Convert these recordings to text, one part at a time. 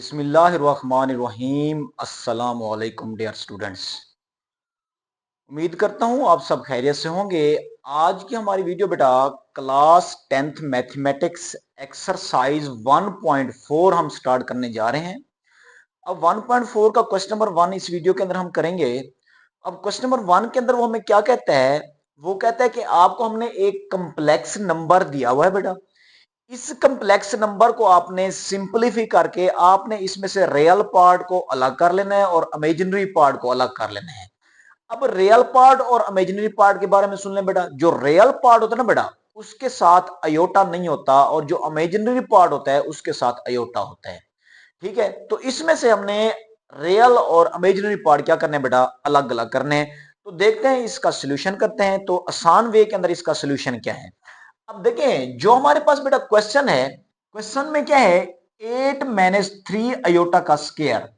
बिस्मिल्लाहिर्रहमानिर्रहीम। अस्सलामु अलैकुम डियर स्टूडेंट्स। उम्मीद करता हूँ आप सब खैरियत से होंगे। आज की हमारी वीडियो बेटा क्लास 10th मैथमेटिक्स एक्सरसाइज 1.4 हम स्टार्ट करने जा रहे हैं। अब 1.4 का क्वेश्चन नंबर 1 इस वीडियो के अंदर हम करेंगे। अब क्वेश्चन नंबर 1 के अंदर वो हमें क्या कहता है, वो कहता है कि आपको हमने एक कम्प्लेक्स नंबर दिया हुआ है बेटा। इस कम्प्लेक्स नंबर को आपने सिंपलीफाई करके आपने इसमें से रियल पार्ट को अलग कर लेना है और इमेजिनरी पार्ट को अलग कर लेना है। अब रियल पार्ट और इमेजिनरी पार्ट के बारे में सुन लें बेटा। जो रियल पार्ट होता है ना बेटा, उसके साथ अयोटा नहीं होता, और जो इमेजिनरी पार्ट होता है उसके साथ अयोटा होता है। ठीक है, तो इसमें से हमने रियल और इमेजिनरी पार्ट क्या करने बेटा, अलग अलग करने। तो देखते हैं, इसका सोल्यूशन करते हैं। तो आसान वे के अंदर इसका सोल्यूशन क्या है। अब देखें, जो हमारे पास बेटा क्वेश्चन है, क्वेश्चन में क्या है, 8 - 3 अयोटा का स्क्वायर।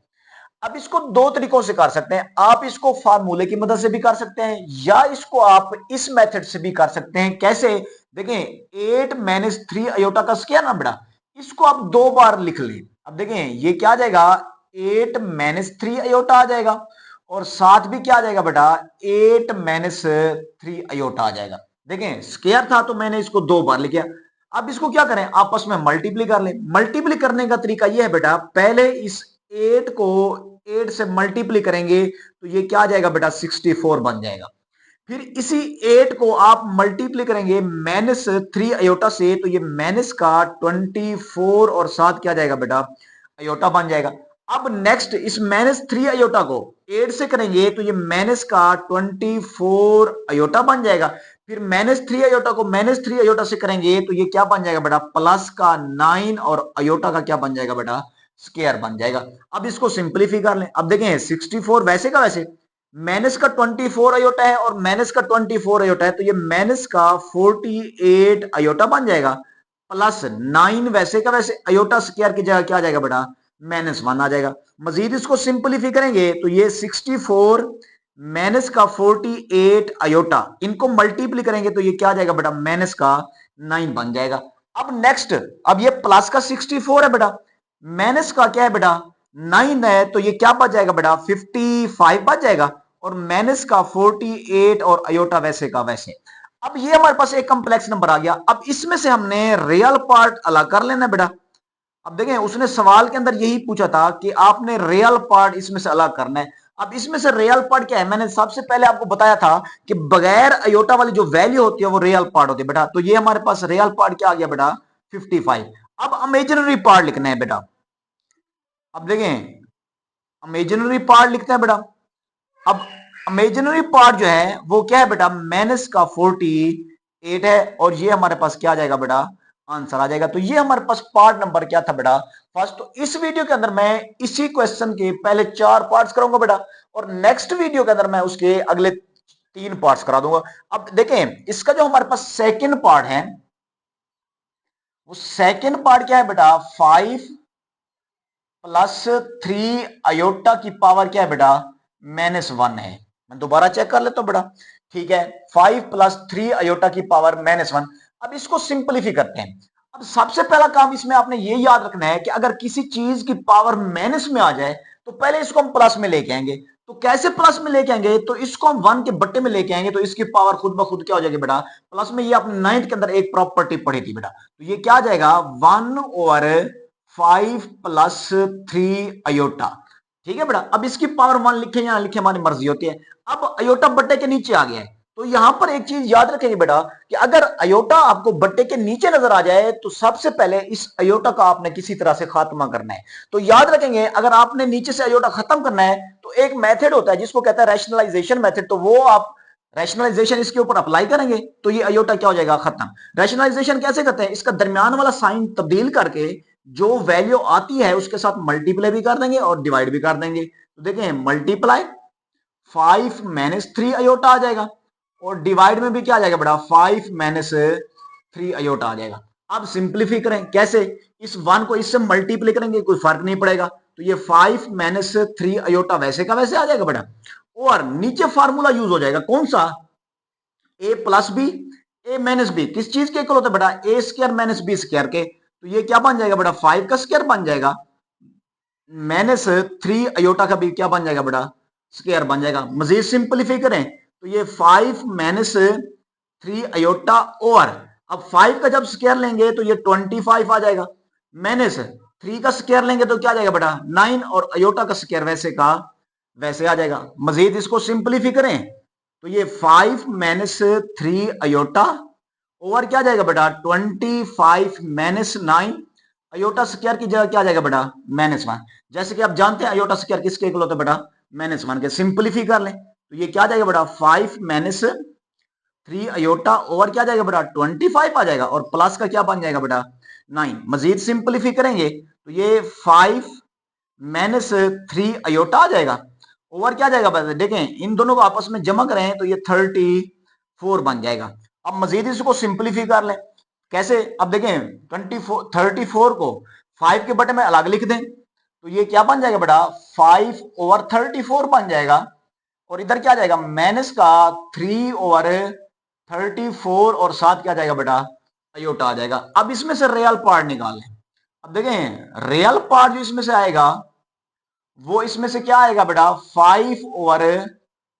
अब इसको दो तरीकों से कर सकते हैं। आप इसको फार्मूले की मदद से भी कर सकते हैं, या इसको आप इस मेथड से भी कर सकते हैं। कैसे, देखें 8 - 3 अयोटा का स्क्वायर ना बेटा, इसको आप दो बार लिख लें। अब देखें ये क्या आ जाएगा, 8 - 3 अयोटा आ जाएगा, और साथ भी क्या आ जाएगा बेटा, 8 - 3 अयोटा आ जाएगा। देखें स्क्वायर था तो मैंने इसको दो बार लिखा। अब इसको क्या करें, आपस में मल्टीप्लाई कर लें। मल्टीप्लाई करने का तरीका यह है बेटा, पहले इस 8 को 8 से मल्टीप्लाई करेंगे तो ये क्या आ जाएगा बेटा, 64 बन जाएगा। फिर इसी 8 को आप मल्टीप्लाई करेंगे -3 अयोटा से, तो ये माइनस का 24 और साथ क्या जाएगा बेटा, अयोटा बन जाएगा। अब नेक्स्ट इस -3 अयोटा को 8 से करेंगे तो ये माइनस का 24 अयोटा बन जाएगा। फिर -3 अयोटा को -3 अयोटा से करेंगे तो ये क्या बन जाएगा बेटा, प्लस का 9 और अयोटा का क्या बन जाएगा बेटा, स्क्वायर बन जाएगा। अब इसको सिंप्लीफाई कर लें। अब देखें 64 वैसे का वैसे, माइनस का 24 अयोटा है और माइनस का 24 अयोटा है, तो ये माइनस का 48 अयोटा बन जाएगा, प्लस 9 वैसे का वैसे, अयोटा स्क्वायर की जगह क्या आ जाएगा बेटा, -1 आ जाएगा। मजीद इसको सिंपलीफाई करेंगे तो ये 64 माइनस का 48 अयोटा, इनको मल्टीप्लाई करेंगे तो ये क्या आ जाएगा बेटा, माइनस का 9 बन जाएगा। अब नेक्स्ट, अब ये प्लस का 64 है बेटा, माइनस का क्या है बेटा, 9 है, तो ये क्या बच जाएगा बेटा, 55 बच जाएगा, और माइनस का 48 और अयोटा वैसे का वैसे। अब ये हमारे पास एक कंप्लेक्स नंबर आ गया। अब इसमें से हमने रियल पार्ट अलग कर लेना बेटा। अब देखें उसने सवाल के अंदर यही पूछा था कि आपने रियल पार्ट इसमें से अलग करना है। अब इसमें से रियल पार्ट क्या है, मैंने सबसे पहले आपको बताया था कि बगैर अयोटा वाली जो वैल्यू होती है वो रियल पार्ट होती है बेटा। तो ये हमारे पास रियल पार्ट क्या आ गया बेटा, 55। अब इमेजिनरी पार्ट लिखना है बेटा। अब देखें इमेजिनरी पार्ट लिखते हैं बेटा। अब इमेजिनरी पार्ट जो है वो क्या है बेटा, माइनस का 48 है, और ये हमारे पास क्या आ जाएगा बेटा, आंसर आ जाएगा। तो ये हमारे पास पार्ट नंबर क्या था बेटा, फर्स्ट। तो इस वीडियो के अंदर मैं इसी क्वेश्चन के पहले 4 पार्ट्स कराऊंगा बेटा, और नेक्स्ट वीडियो के अंदर मैं उसके अगले 3 पार्ट्स करा दूंगा। अब देखें इसका जो हमारे पास सेकेंड पार्ट है, वो सेकेंड पार्ट क्या है बेटा, 5 + 3 अयोटा की पावर क्या है बेटा, -1 है। मैं दोबारा चेक कर लेता हूं बेटा, ठीक है। 5 + 3 अयोटा की पावर -1। अब इसको सिंपलीफाई करते हैं। अब सबसे पहला काम इसमें आपने ये याद रखना है कि अगर किसी चीज की पावर माइनस में आ जाए तो पहले इसको हम प्लस में लेके आएंगे। तो कैसे प्लस में लेके आएंगे, तो इसको हम 1 के बट्टे में लेके आएंगे तो इसकी पावर खुद ब खुद क्या हो जाएगी बेटा, प्लस में। ये आपने 9th के अंदर एक प्रॉपर्टी पढ़ी थी बेटा। तो ये क्या आ जाएगा, 1/5 + 3 अयोटा। ठीक है बेटा। अब इसकी पावर 1 लिखे या लिखे हमारी मर्जी होती है। अब अयोटा बट्टे के नीचे आ गया है, तो यहां पर एक चीज याद रखेंगे बेटा कि अगर अयोटा आपको बट्टे के नीचे नजर आ जाए तो सबसे पहले इस अयोटा का आपने किसी तरह से खात्मा करना है। तो याद रखेंगे, अगर आपने नीचे से अयोटा खत्म करना है तो एक मेथड होता है जिसको कहता है रैशनलाइजेशन मेथड। तो वो आप रैशनलाइजेशन इसके ऊपर अप्लाई करेंगे तो ये अयोटा क्या हो जाएगा, खत्म। रैशनलाइजेशन कैसे करते हैं, इसका दरमियान वाला साइन तब्दील करके जो वैल्यू आती है उसके साथ मल्टीप्लाई भी कर देंगे और डिवाइड भी कर देंगे। तो देखें मल्टीप्लाई 5 - 3 अयोटा आ जाएगा, और डिवाइड में भी क्या आ जाएगा बेटा, 5 - 3 अयोटा आ जाएगा। अब सिंप्लीफाई करें कैसे, इस 1 को इससे मल्टीप्लाई करेंगे कोई फर्क नहीं पड़ेगा, तो ये 5 - 3 अयोटा वैसे का वैसे आ जाएगा बेटा। और नीचे फार्मूला यूज हो जाएगा कौन सा, a + b, a - b किस चीज के इक्वल होता है बेटा, a² - b² के। तो ये क्या बन जाएगा बेटा, 5 का स्क्वायर बन जाएगा माइनस 3 अयोटा का भी क्या बन जाएगा बेटा, स्क्वायर बन जाएगा। मजीद सिंपलीफाई करें तो ये 5 माइनस 3 अयोटा, और अब 5 का जब स्क्वायर लेंगे तो ये 25 आ जाएगा, माइनस 3 का स्क्वायर लेंगे तो क्या आ जाएगा बेटा 9, और अयोटा का स्क्वायर वैसे का वैसे आ जाएगा। मजीद इसको सिंपलीफाई करें तो ये 5 माइनस 3 अयोटा, ओवर क्या जाएगा बेटा 25 माइनस 9, अयोटा स्क्वायर की जगह क्या जाएगा बेटा -1। जैसे कि आप जानते हैं अयोटा स्क्वायर किसके इक्वल होता है बेटा -1 के। सिंपलीफाई कर लें तो ये क्या जाएगा बेटा 5 माइनस 3 अयोटा, ओवर क्या जाएगा बेटा 25 आ जाएगा, और प्लस का क्या बन जाएगा बेटा 9। मजीद सिंपलीफाई करेंगे तो ये 5 माइनस 3 अयोटा आ जाएगा, ओवर क्या जाएगा बेटा, देखें इन दोनों को आपस में जमा करें तो ये 34 बन जाएगा। अब मजीद इसको सिंपलीफाई कर लें, कैसे, अब देखें 34 को 5 के बटे में अलग लिख दें तो ये क्या बन जाएगा बेटा 5 ओवर 34 बन जाएगा, और इधर क्या जाएगा माइनस का 3 ओवर 34, और साथ क्या जाएगा बेटा अयोटा आ जाएगा। अब इसमें से रियल पार्ट निकाल लें। अब देखें रियल पार्ट जो इसमें से आएगा वो इसमें से क्या आएगा बेटा 5 ओवर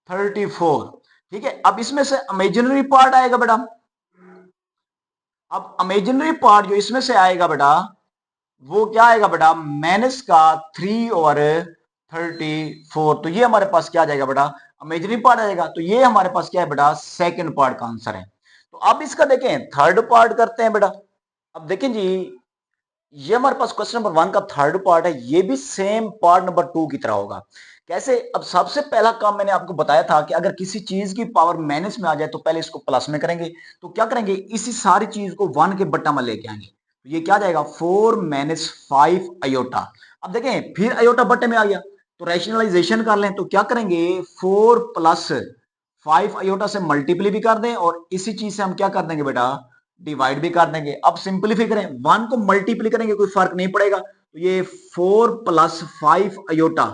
34, ठीक है। अब इसमें से इमेजिनरी पार्ट आएगा बेटा, अब इमेजिनरी पार्ट जो इसमें से आएगा बेटा वो क्या आएगा बेटा माइनस का 3 ओवर 34, तो ये हमारे पास क्या आ जाएगा बेटा इमेजिनरी पार्ट आएगा। तो ये हमारे पास क्या है बेटा सेकंड पार्ट का आंसर है। तो अब इसका देखें थर्ड पार्ट करते हैं बेटा। अब देखें जी ये हमारे पास क्वेश्चन नंबर 1 का थर्ड पार्ट है, ये भी सेम पार्ट नंबर 2 की तरह होगा। कैसे, अब सबसे पहला काम मैंने आपको बताया था कि अगर किसी चीज की पावर माइनस में आ जाए तो पहले इसको प्लस में करेंगे। तो क्या करेंगे इसी सारी चीज को 1 के बट्टा में लेके आएंगे तो ये क्या जाएगा 4 माइनस 5 अयोटा। अब देखें फिर अयोटा बट्टे में आ गया तो रैशनलाइजेशन कर लें तो क्या करेंगे 4 प्लस 5 अयोटा से मल्टीप्लाई भी कर दें और इसी चीज से हम क्या कर देंगे बेटा डिवाइड भी कर देंगे। अब सिंपलीफाई करें 1 को मल्टीप्लाई करेंगे कोई फर्क नहीं पड़ेगा तो ये 4 प्लस 5 अयोटा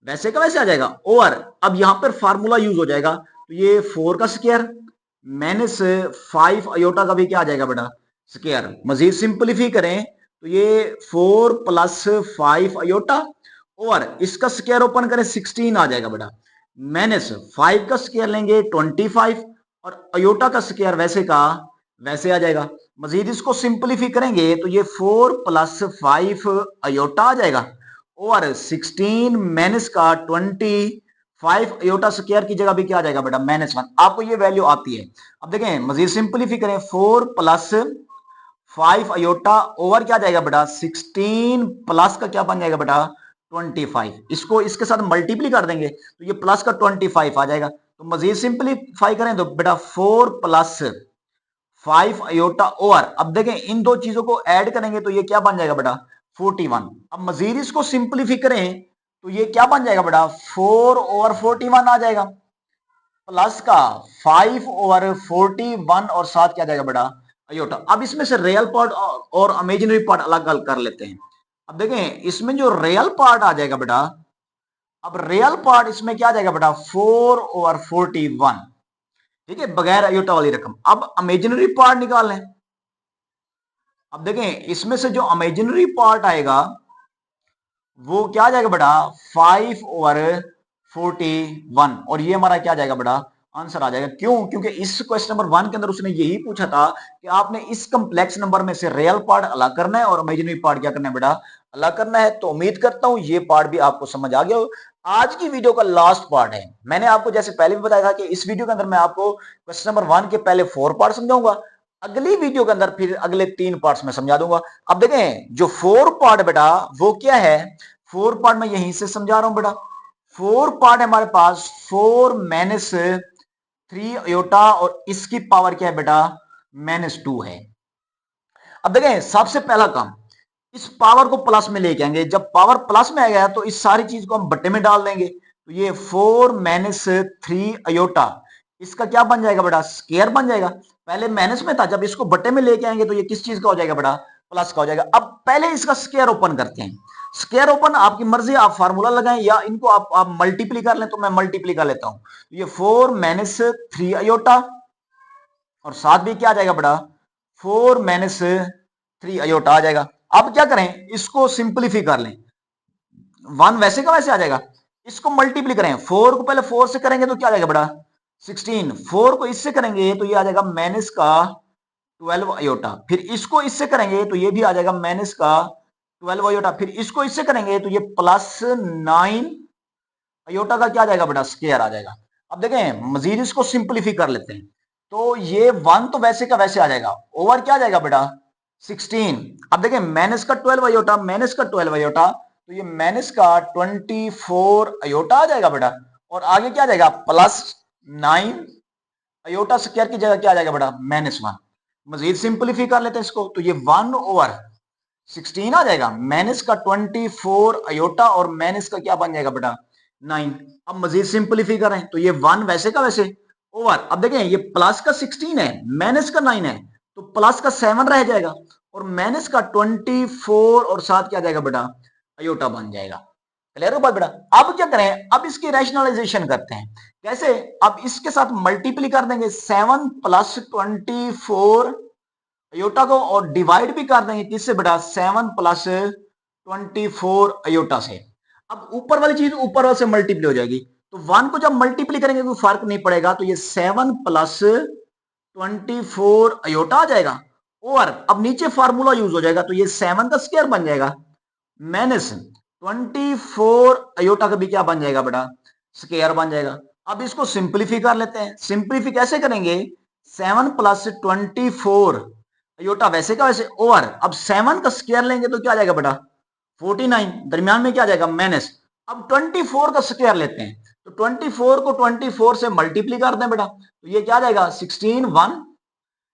वैसे का वैसे आ जाएगा, और अब यहां पर फार्मूला यूज हो जाएगा तो ये 4 का स्क्वायर माइनस 5 अयोटा का भी क्या आ जाएगा बेटा स्क्वायर। मजीद सिंपलीफाई करें तो ये 4 प्लस 5 अयोटा, और इसका स्क्वायर ओपन करें 16 आ जाएगा बेटा, माइनस 5 का स्क्वायर लेंगे 25, और अयोटा का स्क्वायर वैसे का वैसे आ जाएगा। मजीद इसको सिंपलीफाई करेंगे तो ये 4 प्लस 5 अयोटा आ जाएगा, और 16 माइनस का 25 अयोटा स्क्वायर की जगह भी क्या आ जाएगा बेटा -1। आपको ये वैल्यू आती है। अब देखें मजीद सिंपलीफाई करें 4 प्लस 5 अयोटा ओवर क्या जाएगा बेटा 16 प्लस का क्या बन जाएगा बेटा 25, इसको इसके साथ मल्टीप्लाई कर देंगे तो ये प्लस का 25 आ जाएगा। तो मजीद सिंपलीफाई करें तो बेटा 4 प्लस 5 अयोटा ओवर, अब देखें इन दो चीजों को ऐड करेंगे तो ये क्या बन जाएगा बेटा 41। अब मजीद इसको सिंपलीफाई करें तो ये क्या बन जाएगा बेटा 4 ओवर 41 आ जाएगा, प्लस का 5 ओवर 41, और साथ क्या जाएगा बेटा अयोटा। अब इसमें से रियल पार्ट और इमेजिनरी पार्ट अलग अलग कर लेते हैं। अब देखें इसमें जो रियल पार्ट आ जाएगा बेटा, अब रियल पार्ट इसमें क्या आ जाएगा बेटा 4 ओवर 41, ठीक है, बगैर अयोटा वाली रकम। अब इमेजिनरी पार्ट निकाल लें। अब देखें इसमें से जो इमेजिनरी पार्ट आएगा वो क्या आ जाएगा बेटा 5 ओवर 41, और ये हमारा क्या जाएगा बेटा आंसर आ जाएगा। क्यों, क्योंकि इस क्वेश्चन नंबर 1 के अंदर उसने यही पूछा था कि आपने इस कंप्लेक्स नंबर में से रियल पार्ट अलग करना है और इमेजिनरी पार्ट क्या करना है बेटा अलग करना है। तो उम्मीद करता हूं ये पार्ट भी आपको समझ आ गया हो। आज की वीडियो का लास्ट पार्ट है, मैंने आपको जैसे पहले भी बताया था कि इस वीडियो के अंदर मैं आपको क्वेश्चन नंबर 1 के पहले 4 पार्ट समझाऊंगा, अगली वीडियो के अंदर फिर अगले 3 पार्ट्स में समझा दूंगा। अब देखें जो 4 पार्ट बेटा वो क्या है, 4 पार्ट मैं यहीं से समझा रहा हूं बेटा। 4 पार्ट है हमारे पास 4 माइनस 3 अयोटा, और इसकी पावर क्या है बेटा -2 है। अब देखें सबसे पहला काम इस पावर को प्लस में लेके आएंगे, जब पावर प्लस में आ गया तो इस सारी चीज को हम बट्टे में डाल देंगे तो ये 4 माइनस 3 अयोटा इसका क्या बन जाएगा बेटा स्क्वायर बन जाएगा। पहले माइनस में था, जब इसको बट्टे में लेके आएंगे तो ये किस चीज का हो जाएगा बेटा प्लस का हो जाएगा। अब पहले इसका स्क्वायर ओपन करते हैं। स्क्वायर ओपन आपकी मर्जी, आप फार्मूला लगाएं या इनको आप मल्टीप्लाई कर लें, तो मैं मल्टीप्लाई कर लेता हूं। तो ये 4 माइनस 3 अयोटा, और साथ भी क्या आ जाएगा बेटा 4 माइनस 3 अयोटा आ जाएगा। अब क्या करें इसको सिंपलीफाई कर लें। वन वैसे का वैसे आ जाएगा। इसको मल्टीप्लाई करें, 4 को पहले 4 से करेंगे तो क्या आ जाएगा बेटा 16, 4 को इससे करेंगे तो ये आ जाएगा माइनस का 12 अयोटा, फिर इसको इससे करेंगे तो ये भी आ जाएगा माइनस का 12 अयोटा, फिर इसको इससे करेंगे तो ये प्लस 9 अयोटा का क्या आ जाएगा बेटा स्क्वायर आ जाएगा। अब देखें मजीद इसको सिंप्लीफाई कर लेते हैं, तो ये वन तो वैसे का वैसे आ जाएगा, ओवर क्या आ जाएगा बेटा 16। अब देखें माइनस का 12 अयोटा, माइनस का 12 अयोटा, तो ये माइनस का 24 अयोटा आ जाएगा बेटा, और आगे क्या आ जाएगा प्लस 9 अयोटा स्क्वायर की जगह क्या आ जाएगा बेटा -1। मजीद सिंप्लीफाई कर लेते हैं इसको, तो ये 1 ओवर 16 आ जाएगा, माइनस का 24 अयोटा और माइनस का क्या बन जाएगा बेटा 9। अब मजीद सिंप्लीफाई करें तो ये 1 वैसे का वैसे ओवर, अब देखें ये प्लस का 16 है माइनस का 9 है, तो प्लस का 7 रह जाएगा और माइनस का 24 और साथ क्या जाएगा बेटा अयोटा बन जाएगा। क्लियर हो बात बेटा। अब क्या करें, अब इसकी रैशनलाइजेशन करते हैं। कैसे, अब इसके साथ मल्टीप्लाई कर देंगे 7 प्लस 24 अयोटा को, और डिवाइड भी कर देंगे किससे बेटा 7 प्लस 24 अयोटा से। अब ऊपर वाली चीज ऊपर वाले से मल्टीप्लाई हो जाएगी, तो 1 को जब मल्टीप्लाई करेंगे कोई फर्क नहीं पड़ेगा, तो ये 7 प्लस 24 अयोटा आ जाएगा, और अब नीचे फार्मूला यूज हो जाएगा, तो ये 7 का स्क्वायर बन जाएगा माइनस 24 अयोटा का भी क्या बन जाएगा बेटा स्क्वायर बन जाएगा। अब इसको सिंप्लीफाई कर लेते हैं, सिंप्लीफाई कैसे करेंगे 7 प्लस 24 अयोटा वैसे का वैसे ओवर, अब 7 का स्क्वायर लेंगे तो क्या आ जाएगा बेटा 49, दरमियान में क्या आ जाएगा माइनस। अब 24 का स्क्वायर लेते हैं, तो 24 को 24 से मल्टीप्लाई कर दें बेटा, तो ये क्या आ जाएगा 16 1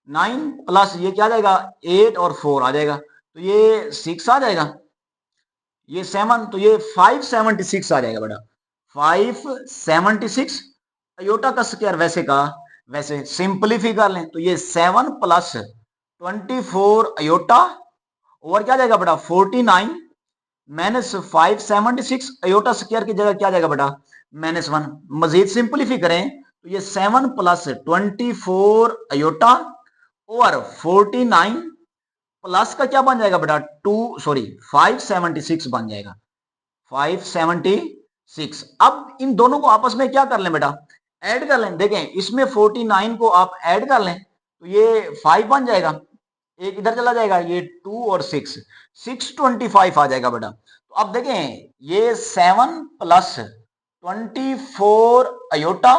9 प्लस ये क्या आ जाएगा 8 और 4 आ जाएगा, तो ये 6 आ जाएगा, ये 7, तो ये 576 आ जाएगा बेटा 576 अयोटा का स्क्वायर वैसे का वैसे। सिंप्लीफाई कर लें तो ये 7 प्लस 24 अयोटा और क्या जाएगा बेटा 49 माइनस 576 अयोटा स्क्वायर की जगह क्या जाएगा बेटा -1। मजीद सिंप्लीफाई करें तो ये 7 प्लस 24 अयोटा और 49 प्लस का क्या बन जाएगा बेटा 576 बन जाएगा 576। अब इन दोनों को आपस में क्या कर लें बेटा ऐड कर लें, देखें इसमें 49 को आप ऐड कर लें तो ये 5 बन जाएगा, एक इधर चला जाएगा, ये 2 और 6 625 आ जाएगा बेटा। तो अब देखें ये 7 प्लस 24 अयोटा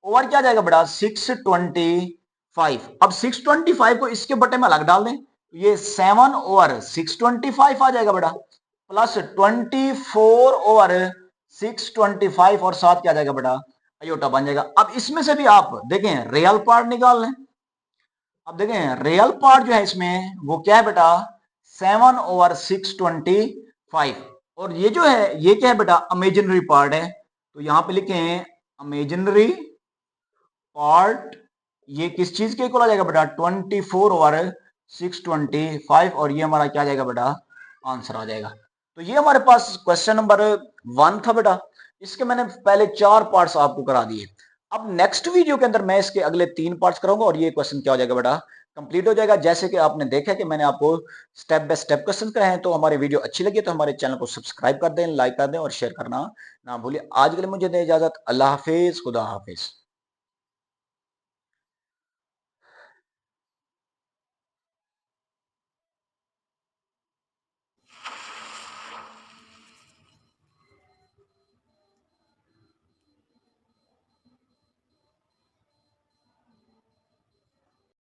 और क्या जाएगा बेटा 625। अब 625 को इसके बटे में अलग डाल दें तो ये 7 ओवर 625 आ जाएगा बेटा, प्लस 24 ओवर 625 और साथ क्या आ जाएगा बेटा अयोटा बन जाएगा। अब इसमें से भी आप देखें रियल पार्ट निकाल लें, अब देखें रियल पार्ट जो है इसमें वो क्या है बेटा 7 ओवर 625, और ये जो है ये क्या है बेटा इमेजिनरी पार्ट है, तो यहां पे लिखें इमेजिनरी पार्ट, ये किस चीज के इक्वल आ जाएगा बेटा 24 ओवर 625, और ये हमारा क्या आ जाएगा बेटा आंसर आ जाएगा। तो ये हमारे पास क्वेश्चन नंबर 1 था बेटा, इसके मैंने पहले 4 पार्ट्स आपको करा दिए। अब नेक्स्ट वीडियो के अंदर मैं इसके अगले 3 पार्ट्स कराऊंगा और ये क्वेश्चन क्या हो जाएगा बेटा कंप्लीट हो जाएगा। जैसे कि आपने देखा कि मैंने आपको स्टेप बाय स्टेप क्वेश्चन कराए हैं, तो हमारी वीडियो अच्छी लगी तो हमारे चैनल को सब्सक्राइब कर दें, लाइक कर दें और शेयर करना ना भूलिए। आज के लिए मुझे दें इजाजत, अल्लाह हाफिज, खुदा हाफिज।